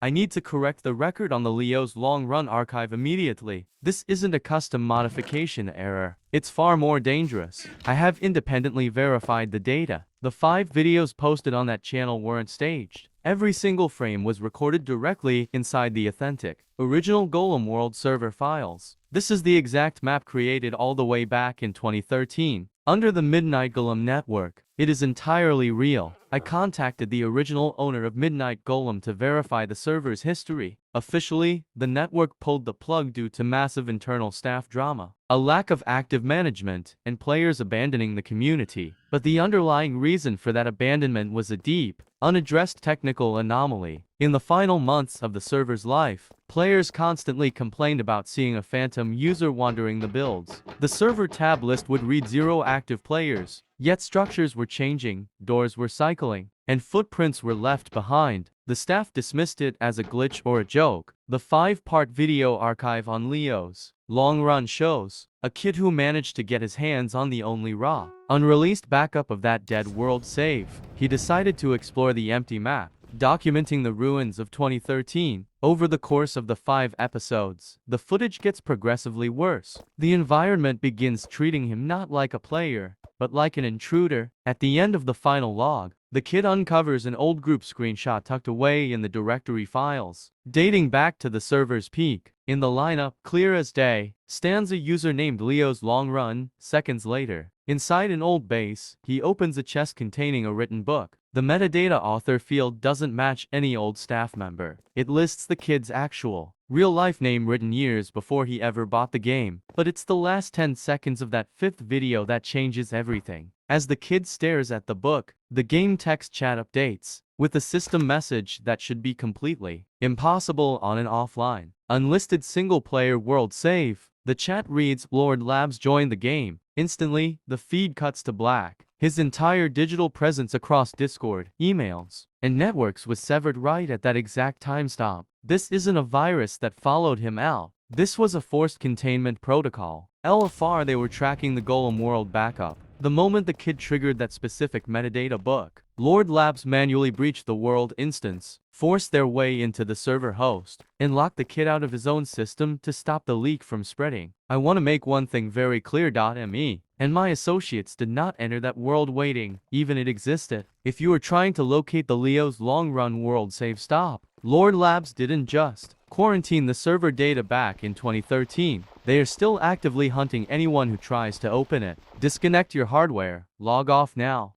I need to correct the record on the Leo's long-run archive immediately. This isn't a custom modification error. It's far more dangerous. I have independently verified the data. The 5 videos posted on that channel weren't staged. Every single frame was recorded directly inside the authentic, original Golem World server files. This is the exact map created all the way back in 2013, under the Midnight Golem network. It is entirely real. I contacted the original owner of Midnight Golem to verify the server's history. Officially, the network pulled the plug due to massive internal staff drama, a lack of active management, and players abandoning the community. But the underlying reason for that abandonment was a deep, unaddressed technical anomaly. In the final months of the server's life, players constantly complained about seeing a phantom user wandering the builds. The server tab list would read 0 active players, yet structures were changing, doors were cycling, and footprints were left behind. The staff dismissed it as a glitch or a joke. The 5-part video archive on Leo's long-run shows a kid who managed to get his hands on the only raw, unreleased backup of that dead world save. He decided to explore the empty map, documenting the ruins of 2013. Over the course of the 5 episodes, the footage gets progressively worse. The environment begins treating him not like a player, but like an intruder. At the end of the final log, the kid uncovers an old group screenshot tucked away in the directory files, dating back to the server's peak. In the lineup, clear as day, stands a user named Leo's Long Run. Seconds later, inside an old base, he opens a chest containing a written book. The metadata author field doesn't match any old staff member. It lists the kid's actual, real-life name written years before he ever bought the game. But it's the last 10 seconds of that 5th video that changes everything. As the kid stares at the book, the game text chat updates, with a system message that should be completely impossible on an offline, unlisted single-player world save. The chat reads, "Lord Labs joined the game." Instantly, the feed cuts to black. His entire digital presence across Discord, emails, and networks was severed right at that exact timestamp. This isn't a virus that followed him out. This was a forced containment protocol. LFR, they were tracking the Golem World backup. The moment the kid triggered that specific metadata book, Lord Labs manually breached the world instance, forced their way into the server host, and locked the kid out of his own system to stop the leak from spreading. I want to make one thing very clear. Me and my associates did not enter that world waiting, even it existed. If you are trying to locate the Leo's long-run world save, stop. Lord Labs didn't just quarantine the server data back in 2013. They are still actively hunting anyone who tries to open it. Disconnect your hardware. Log off now.